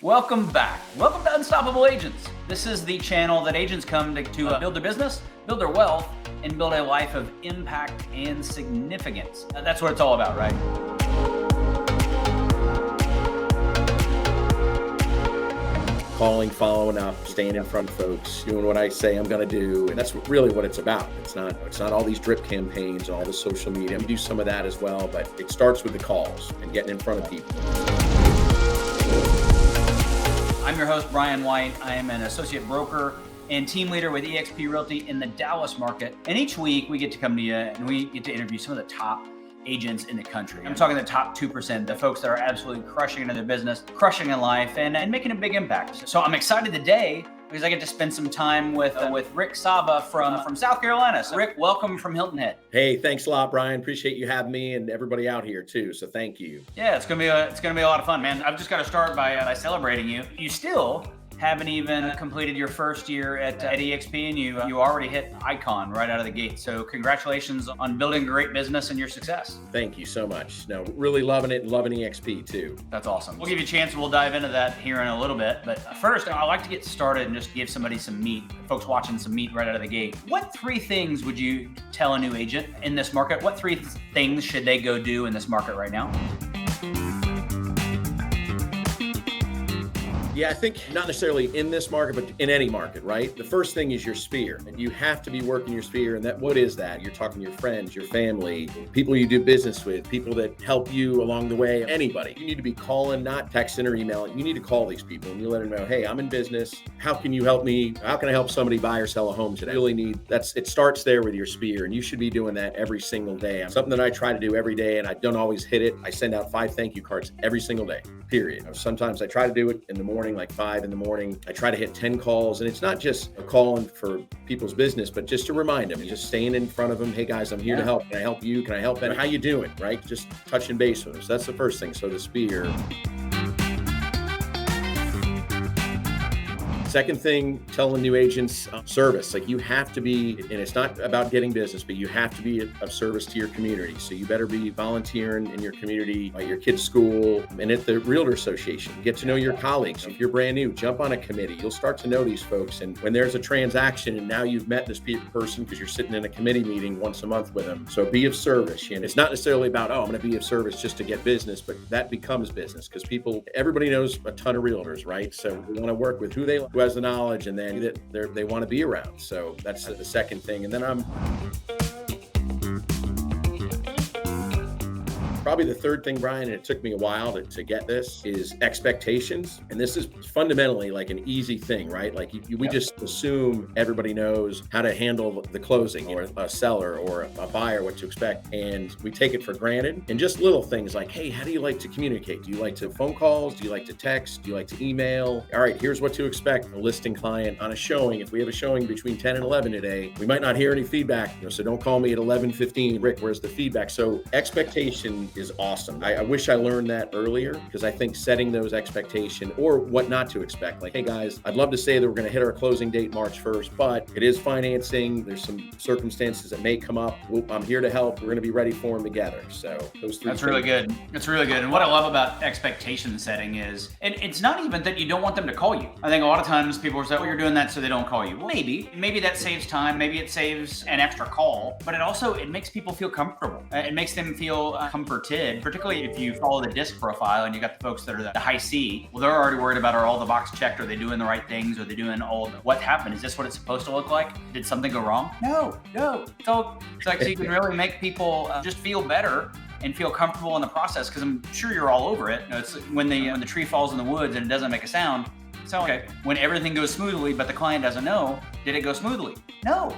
Welcome back. Welcome to Unstoppable Agents. This is the channel that agents come to build their business, build their wealth, and build a life of impact and significance. That's what it's all about, right? Calling, following up, staying in front of folks, doing what I say I'm going to do. And that's really what it's about. It's not all these drip campaigns, all the social media. We do some of that as well, but it starts with the calls and getting in front of people. I'm your host, Brian White. I am an associate broker and team leader with eXp Realty in the Dallas market. And each week we get to come to you and we get to interview some of the top agents in the country. I'm talking the top 2%, the folks that are absolutely crushing in their business, crushing in life, and making a big impact. So I'm excited today because I get to spend some time with Rick Saba from South Carolina. So Rick, welcome from Hilton Head. Hey, thanks a lot, Brian. Appreciate you having me and everybody out here too. So thank you. Yeah, it's gonna be a lot of fun, man. I've just got to start by celebrating you. You still haven't even completed your first year at eXp, and you already hit icon right out of the gate. So congratulations on building a great business and your success. Thank you so much. No, really loving it and loving eXp too. That's awesome. We'll give you a chance and we'll dive into that here in a little bit. But first, I like to get started and just give somebody some meat, folks watching some meat right out of the gate. What 3 things would you tell a new agent in this market? What 3 things should they go do in this market right now? Yeah, I think not necessarily in this market, but in any market, right? The first thing is your sphere. And you have to be working your sphere. And what is that? You're talking to your friends, your family, people you do business with, people that help you along the way, anybody. You need to be calling, not texting or emailing. You need to call these people and you let them know, hey, I'm in business. How can you help me? How can I help somebody buy or sell a home today? You really it starts there with your sphere, and you should be doing that every single day. Something that I try to do every day, and I don't always hit it. I send out 5 thank you cards every single day, period. Sometimes I try to do it in the morning, like 5 in the morning. I try to hit 10 calls, and it's not just a calling for people's business, but just to remind them, just staying in front of them. Hey guys, I'm here to help. Can I help you? Can I help? And how you doing? Right? Just touching base with them. So that's the first thing. So the sphere. Second thing, telling new agents, service. Like you have to be, and it's not about getting business, but you have to be of service to your community. So you better be volunteering in your community, at your kid's school, and at the Realtor Association. Get to know your colleagues. If you're brand new, jump on a committee. You'll start to know these folks. And when there's a transaction and now you've met this person because you're sitting in a committee meeting once a month with them. So be of service. And it's not necessarily about, I'm going to be of service just to get business, but that becomes business because everybody knows a ton of realtors, right? So we want to work with who has the knowledge and then that they want to be around. So that's the second thing. And then probably the third thing, Brian, and it took me a while to get this, is expectations. And this is fundamentally like an easy thing, right? Like we just assume everybody knows how to handle the closing, or a seller or a buyer, what to expect. And we take it for granted. And just little things like, hey, how do you like to communicate? Do you like to phone calls? Do you like to text? Do you like to email? All right, here's what to expect. A listing client on a showing. If we have a showing between 10 and 11 today, we might not hear any feedback. So don't call me at 11:15. Rick, where's the feedback? So expectation is awesome. I wish I learned that earlier, because I think setting those expectations or what not to expect, like, hey guys, I'd love to say that we're going to hit our closing date March 1st, but it is financing. There's some circumstances that may come up. I'm here to help. We're going to be ready for them together. So those 3 That's really good. That's really good. And what I love about expectation setting is, and it's not even that you don't want them to call you. I think a lot of times people are saying, well, you're doing that so they don't call you. Well, maybe that saves time. Maybe it saves an extra call, but it makes people feel comfortable. It makes them feel comforted, particularly if you follow the DISC profile and you got the folks that are the high C. Well, they're already worried about, are all the box checked? Are they doing the right things? Are they doing what happened? Is this what it's supposed to look like? Did something go wrong? No. So you can really make people just feel better and feel comfortable in the process, because I'm sure you're all over it. It's when the tree falls in the woods and it doesn't make a sound. So okay, when everything goes smoothly, but the client doesn't know, did it go smoothly? No,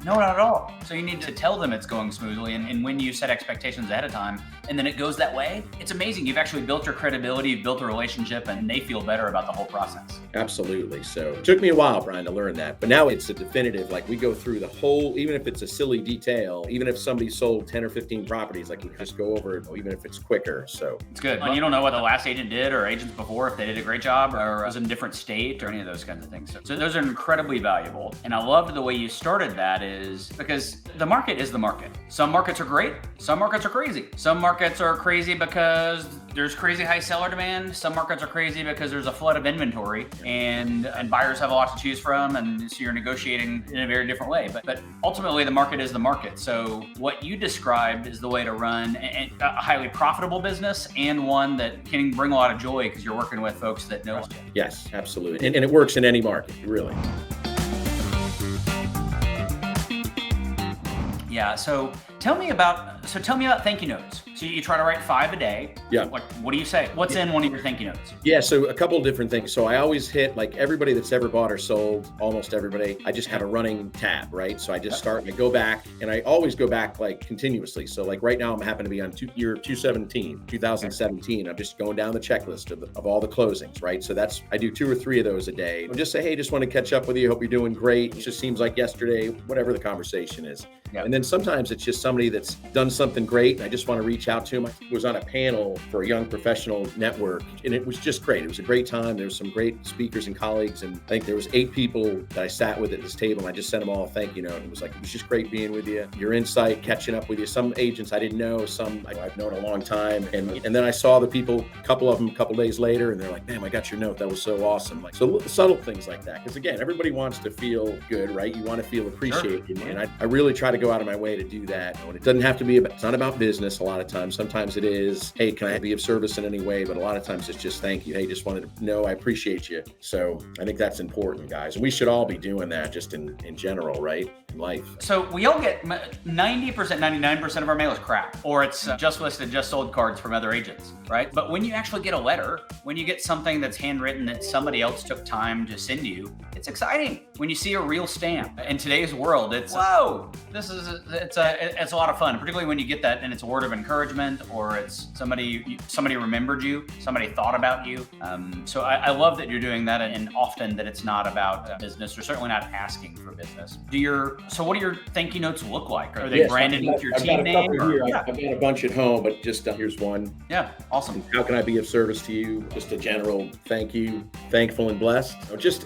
not at all. So you need to tell them it's going smoothly. And when you set expectations ahead of time and then it goes that way, it's amazing. You've actually built your credibility, you've built a relationship, and they feel better about the whole process. Absolutely. So it took me a while, Brian, to learn that. But now it's a definitive, like we go through the whole, even if it's a silly detail, even if somebody sold 10 or 15 properties, like you just go over it, even if it's quicker. So it's good. And you don't know what the last agent did or agents before, if they did a great job or was in a different state or any of those kinds of things. So those are incredibly valuable. And I loved the way you started that is because the market is the market. Some markets are great. Some markets are crazy. Some markets are crazy because there's crazy high seller demand. Some markets are crazy because there's a flood of inventory and buyers have a lot to choose from. And so you're negotiating in a very different way. But ultimately the market is the market. So what you described is the way to run a highly profitable business and one that can bring a lot of joy because you're working with folks that know. Yes, absolutely. And it works in any market, really. Yeah. So tell me about thank you notes. So you try to write 5 a day. Yeah. Like, what do you say? What's in one of your thank you notes? Yeah, so a couple of different things. So I always hit, like, everybody that's ever bought or sold, almost everybody, I just have a running tab, right? So I just start and I go back, and I always go back like continuously. So like right now I'm happen to be on year 2017. I'm just going down the checklist of all the closings, right? So I do 2 or 3 of those a day. I'll just say, hey, just want to catch up with you. Hope you're doing great. It just seems like yesterday, whatever the conversation is. Yep. And then sometimes it's just somebody that's done something great and I just want to reach out to them. I was on a panel for a young professional network and it was just great. It was a great time. There was some great speakers and colleagues, and I think there was 8 people that I sat with at this table, and I just sent them all a thank you note. It was just great being with you. Your insight, catching up with you. Some agents I didn't know, some I've known a long time. And then I saw the people, a couple of them a couple days later, and they're like, damn, I got your note. That was so awesome. Like, so subtle things like that. Because again, everybody wants to feel good, right? You want to feel appreciated. Sure. And I really try to go out of my way to do that. And it doesn't have to be it's not about business a lot of times. Sometimes it is, hey, can I be of service in any way? But a lot of times it's just thank you. Hey, just wanted to know I appreciate you. So I think that's important, guys. And we should all be doing that just in general, right? In life. So we all get 90%, 99% of our mail is crap, or it's just listed, just sold cards from other agents, right? But when you actually get a letter, when you get something that's handwritten that somebody else took time to send you, it's exciting. When you see a real stamp in today's world, it's, whoa, it's a lot of fun, particularly when you get that and it's a word of encouragement, or it's somebody remembered you, somebody thought about you. So I love that you're doing that, and often that it's not about business, or certainly not asking for business. So what do your thank you notes look like? Are they branded with your team name? I've got a bunch at home, but just here's one. Yeah, awesome. How can I be of service to you? Just a general thank you, thankful and blessed. Just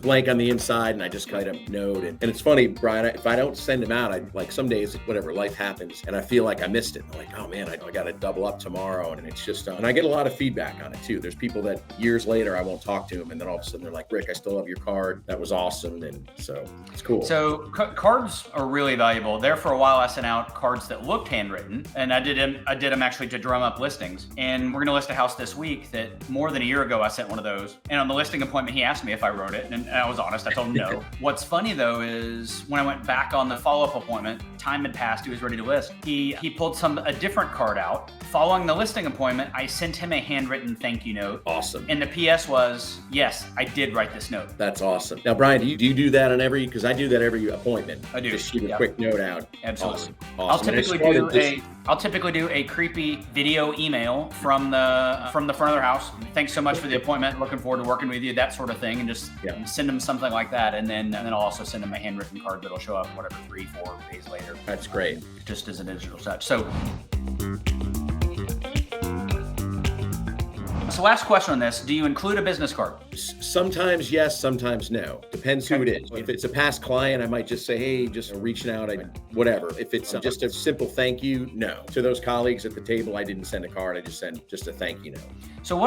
blank on the inside, and I just kind of note it. And it's funny, Brian, if I don't send them out, I like some days, whatever, life happens, and I feel like I missed it. I'm like, oh man, I got to double up tomorrow. And it's just, and I get a lot of feedback on it too. There's people that years later, I won't talk to them, and then all of a sudden they're like, Rick, I still have your card. That was awesome. And so it's cool. So cards are really valuable. There for a while, I sent out cards that looked handwritten, and I did them actually to drum up listings. And we're going to list a house this week that more than a year ago, I sent one of those. And on the listing appointment, he asked me if I wrote it, and I was honest. I told him no. What's funny though is when I went back on the follow-up appointment, time had passed. He was ready to list. He pulled a different card out. Following the listing appointment, I sent him a handwritten thank you note. Awesome. And the PS was, yes, I did write this note. That's awesome. Now, Brian, do you do that on because I do that every appointment. I do. Just shoot a quick note out. Absolutely. Awesome. I'll typically do a creepy video email from the front of their house. Thanks so much for the appointment. Looking forward to working with you, that sort of thing. And just send them something like that. And then I'll also send them a handwritten card that'll show up, 3-4 days later. That's great. Just as a digital touch. So last question on this, do you include a business card? Sometimes yes, sometimes no. Depends who it is. If it's a past client, I might just say, hey, just reaching out, whatever. If it's just a simple thank you, no. To those colleagues at the table, I didn't send a card. I just sent just a thank you note. So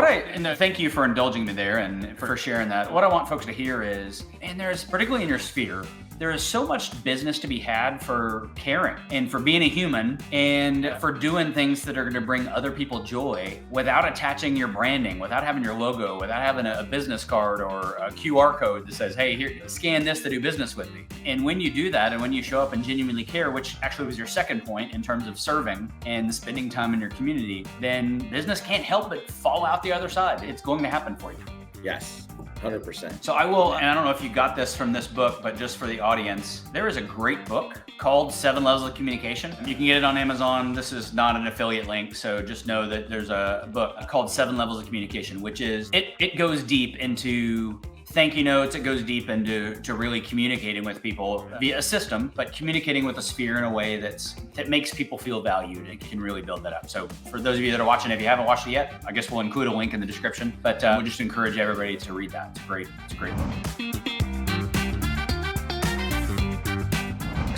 thank you for indulging me there and for sharing that. What I want folks to hear is, and there's, particularly in your sphere, there is so much business to be had for caring and for being a human and for doing things that are going to bring other people joy without attaching your branding, without having your logo, without having a business card or a QR code that says, hey, here, scan this to do business with me. And when you do that, and when you show up and genuinely care, which actually was your second point in terms of serving and spending time in your community, then business can't help but fall out the other side. It's going to happen for you. Yes. 100%. So I will, and I don't know if you got this from this book, but just for the audience, there is a great book called 7 Levels of Communication. You can get it on Amazon. This is not an affiliate link, so just know that there's a book called 7 Levels of Communication, which is, it goes deep into thank you notes. It goes deep into really communicating with people via a system, but communicating with a sphere in a way that makes people feel valued and can really build that up. So for those of you that are watching, if you haven't watched it yet, I guess we'll include a link in the description, but we'll just encourage everybody to read that. It's a great book.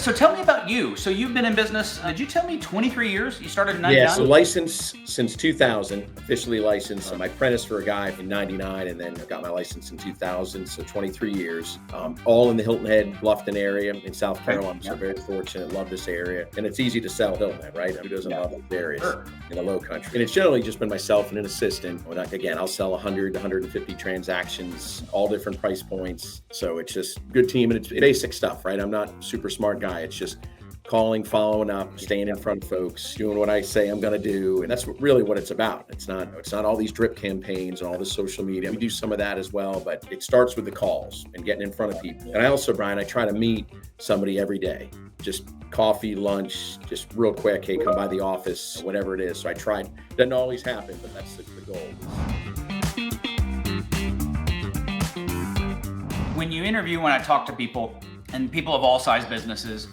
So tell me about you. So you've been in business, did you tell me 23 years? You started in 99? Yeah, so licensed since 2000, officially licensed. I'm apprenticed for a guy in 99 and then I got my license in 2000, so 23 years. All in the Hilton Head, Bluffton area in South Carolina. So very fortunate, love this area. And it's easy to sell Hilton Head, right? Who doesn't love the areas in the low country? And it's generally just been myself and an assistant. Again, I'll sell 100 to 150 transactions, all different price points. So it's just good team and it's basic stuff, right? I'm not a super smart guy. It's just calling, following up, staying in front of folks, doing what I say I'm going to do. And that's really what it's about. It's not all these drip campaigns and all this social media. We do some of that as well, but it starts with the calls and getting in front of people. And I also, Brian, I try to meet somebody every day, just coffee, lunch, just real quick. Hey, come by the office, whatever it is. So I tried. Doesn't always happen, but that's the goal. When you interview, when I talk to people, and people of all size businesses,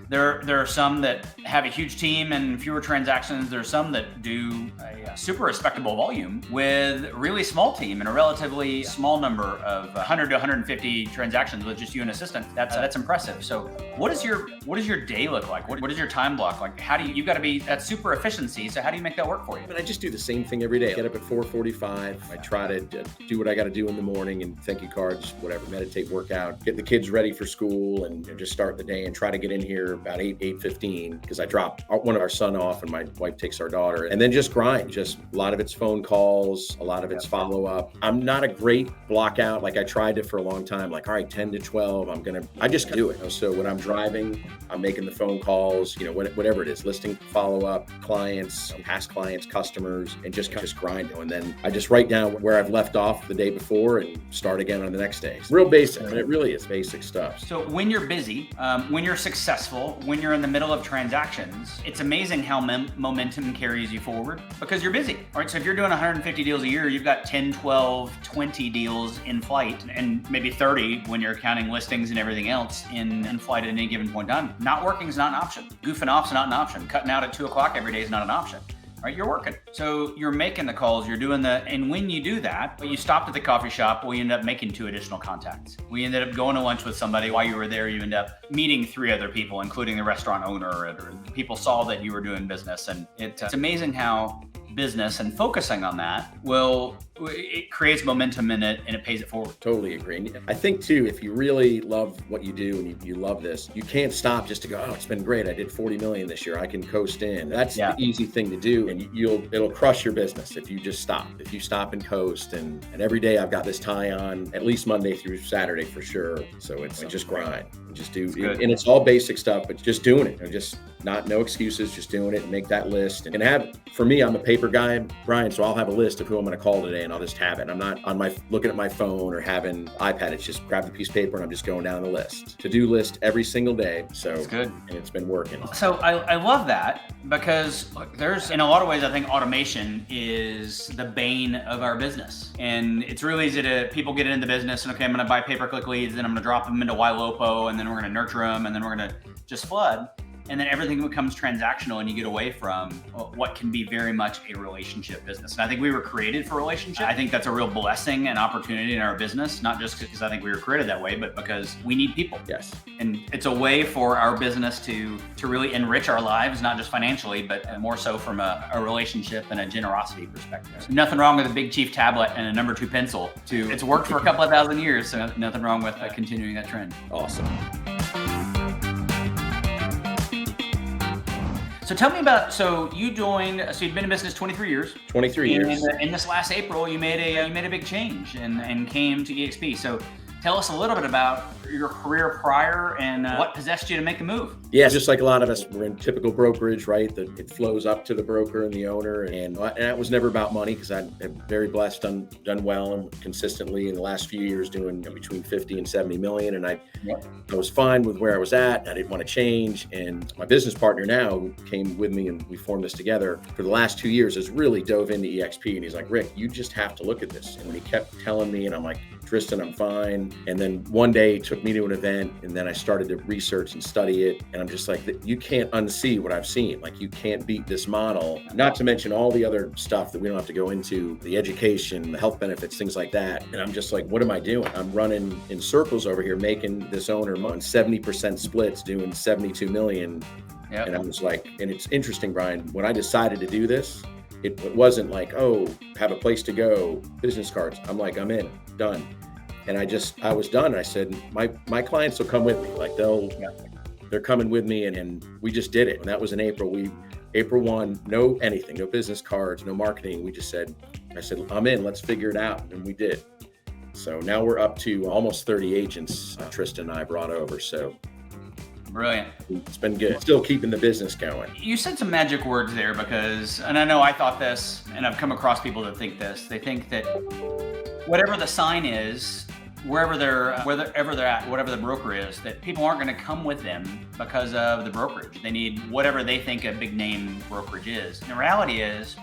there are some that have a huge team and fewer transactions. There are some that do a super respectable volume with a really small team and a relatively small number of 100 to 150 transactions with just you and assistant. That's impressive. So what does your day look like? What is your time block like? How do you've got to be at super efficiency? So how do you make that work for you? But I just do the same thing every day. Get up at 4:45. I try to do what I got to do in the morning and thank you cards, whatever, meditate, work out, get the kids ready for school and just start the day and try to get in here about 8:15 because I dropped one of our son off and my wife takes our daughter and then just grind. Just a lot of it's phone calls, a lot of it's follow up. I'm not a great block out. Like I tried to for a long time, like, all right, 10 to 12, I just do it. So when I'm driving, I'm making the phone calls, whatever it is, listing follow up, clients, past clients, customers, and just grind. And then I just write down where I've left off the day before and start again on the next day. It's real basic. I mean, it really is basic stuff. So when you're busy, when you're successful, when you're in the middle of transactions, it's amazing how momentum carries you forward because you're busy. All right, so if you're doing 150 deals a year, you've got 10, 12, 20 deals in flight and maybe 30 when you're counting listings and everything else in flight at any given point in time. Not working is not an option. Goofing off is not an option. Cutting out at 2 o'clock every day is not an option. Right, you're working. So you're making the calls, you're doing and when you do that, you stopped at the coffee shop, well, you end up making 2 additional contacts. We ended up going to lunch with somebody. While you were there, you end up meeting 3 other people, including the restaurant owner, or people saw that you were doing business. And it's amazing how business and focusing on that it creates momentum in it and it pays it forward. Totally agree. And I think too, if you really love what you do and you love this, you can't stop just to go, oh, it's been great. I did 40 million this year. I can coast in. That's the easy thing to do. And it'll crush your business if you just stop. If you stop and coast and every day I've got this tie on at least Monday through Saturday for sure. So it's just grind. Just do it. And it's all basic stuff, but just doing it. Just no excuses, just doing it and make that list. And for me, I'm a paper guy, Brian, so I'll have a list of who I'm going to call today and I'll just have it. I'm not looking at my phone or having iPad. It's just grab the piece of paper and I'm just going down the list. To-do list every single day. So it's good. And it's been working. So I love that because look, there's in a lot of ways, I think automation is the bane of our business. And it's really easy people get into business and okay, I'm going to buy pay-per-click leads, then I'm going to drop them into YLOPO and then we're going to nurture them and then we're going to just flood. And then everything becomes transactional and you get away from what can be very much a relationship business. And I think we were created for relationship. I think that's a real blessing and opportunity in our business, not just because I think we were created that way, but because we need people. Yes. And it's a way for our business to really enrich our lives, not just financially, but more so from a relationship and a generosity perspective. So nothing wrong with a Big Chief tablet and a number 2 pencil. It's worked for a couple of thousand years, so nothing wrong with continuing that trend. Awesome. So tell me about, you'd been in business 23 years. 23 years. In this last April, you made a big change and came to EXP. So tell us a little bit about your career prior and what possessed you to make the move. Yeah, just like a lot of us, we're in typical brokerage, right? It flows up to the broker and the owner. And that was never about money because I'm very blessed, done well and consistently in the last few years doing between 50 and 70 million. And I was fine with where I was at. I didn't want to change. And my business partner now who came with me and we formed this together for the last 2 years has really dove into EXP. And he's like, Rick, you just have to look at this. And he kept telling me, and I'm like Tristan, I'm fine. And then one day he took me to an event, and then I started to research and study it. And I'm just like, you can't unsee what I've seen. Like, you can't beat this model, not to mention all the other stuff that we don't have to go into, the education, the health benefits, things like that. And I'm just like, what am I doing? I'm running in circles over here, making this owner on 70% splits, doing 72 million. Yep. And I was like, and it's interesting, Brian, when I decided to do this, it wasn't like, oh, have a place to go, business cards. I'm like, I'm in, done. And I was done. I said, my clients will come with me. Like they're coming with me. And we just did it. And that was in April. April 1, no anything, no business cards, no marketing. I said, I'm in, let's figure it out. And we did. So now we're up to almost 30 agents Tristan and I brought over. So brilliant. It's been good. Still keeping the business going. You said some magic words there and I know I thought this, and I've come across people that think this. They think that whatever the sign is, wherever they're at, whatever the broker is, that people aren't going to come with them because of the brokerage. They need whatever they think a big name brokerage is. And the reality is,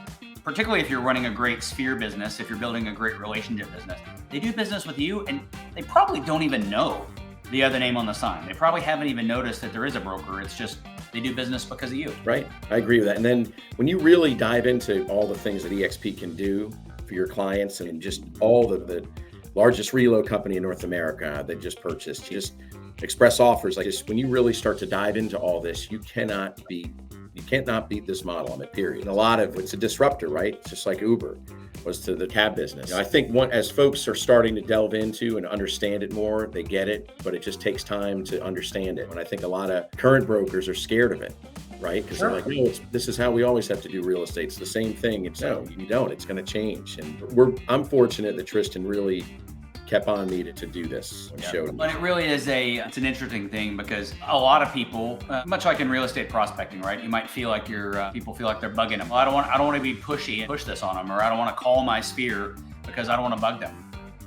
particularly if you're running a great sphere business, if you're building a great relationship business, they do business with you and they probably don't even know the other name on the sign. They probably haven't even noticed that there is a broker. It's just they do business because of you. Right. I agree with that. And then when you really dive into all the things that EXP can do for your clients, and just all the largest reload company in North America that just purchased, just express offers, like just when you really start to dive into all this, you cannot beat this model on it, period. And it's a disruptor, right? It's just like Uber was to the cab business. I think as folks are starting to delve into and understand it more, they get it, but it just takes time to understand it. And I think a lot of current brokers are scared of it, right? Because they're like, no, this is how we always have to do real estate. It's the same thing. No, you don't. It's going to change. And I'm fortunate that Tristan really kept on me to do this and showed me. But it really is it's an interesting thing, because a lot of people, much like in real estate prospecting, right? You might feel like people feel like they're bugging them. Well, I don't want to be pushy and push this on them, or I don't want to call my sphere because I don't want to bug them.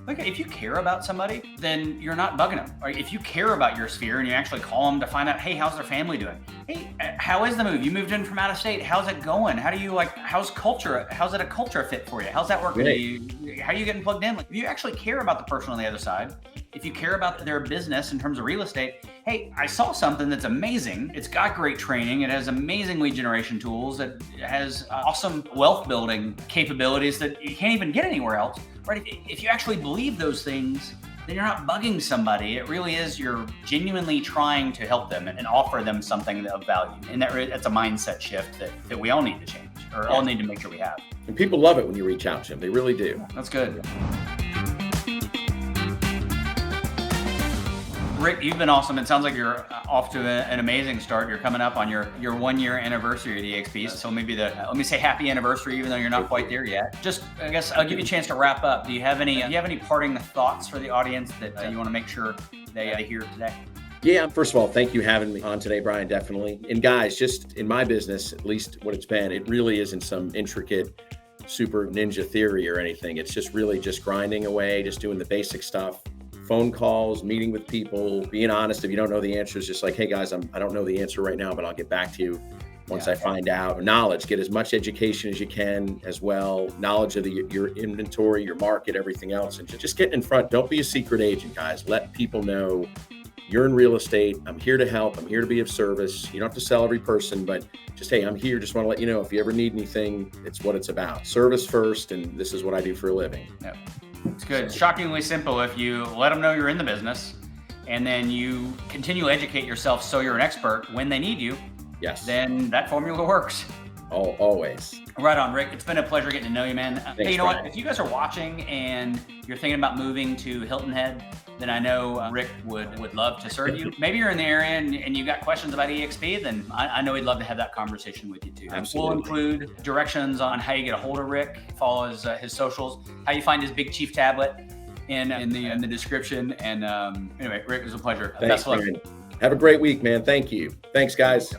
Okay, if you care about somebody, then you're not bugging them. Or if you care about your sphere and you actually call them to find out, hey, how's their family doing? Hey, how is the move? You moved in from out of state. How's it going? How's it a culture fit for you? How's that working? Right. How are you getting plugged in? Like, if you actually care about the person on the other side, if you care about their business in terms of real estate, hey, I saw something that's amazing. It's got great training. It has amazing lead generation tools. It has awesome wealth building capabilities that you can't even get anywhere else. Right? If you actually believe those things, then you're not bugging somebody. It really is, you're genuinely trying to help them and offer them something of value. And that's a mindset shift that we all need to change, or all need to make sure we have. And people love it when you reach out to them. They really do. That's good. Rick, you've been awesome. It sounds like you're off to an amazing start. You're coming up on your 1 year anniversary at EXP. So maybe let me say happy anniversary, even though you're not quite there yet. Just, I guess I'll give you a chance to wrap up. Do you have any parting thoughts for the audience that you want to make sure they hear today? Yeah, first of all, thank you for having me on today, Brian, definitely. And guys, just in my business, at least what it's been, it really isn't some intricate super ninja theory or anything. It's just really just grinding away, just doing the basic stuff. Phone calls, meeting with people, being honest. If you don't know the answer, it's just like, hey guys, I don't know the answer right now, but I'll get back to you once I find out. Knowledge, get as much education as you can as well. Knowledge of your inventory, your market, everything else. And just get in front. Don't be a secret agent, guys. Let people know you're in real estate. I'm here to help. I'm here to be of service. You don't have to sell every person, but just, hey, I'm here. Just want to let you know if you ever need anything, it's what it's about. Service first, and this is what I do for a living. Yep. It's good. It's shockingly simple. If you let them know you're in the business, and then you continue to educate yourself so you're an expert when they need you, yes, then that formula works. Always. Right on, Rick. It's been a pleasure getting to know you, man. Thanks, hey, you know Brian. what? If you guys are watching and you're thinking about moving to Hilton Head, then I know Rick would love to serve you. Maybe you're in the area and you've got questions about EXP, then I know he'd love to have that conversation with you too. Absolutely. We'll include directions on how you get a hold of Rick, follow his socials, how you find his Big Chief tablet in the description. And anyway, Rick, it was a pleasure. Thanks, Brian. Have a great week, man. Thank you. Thanks, guys.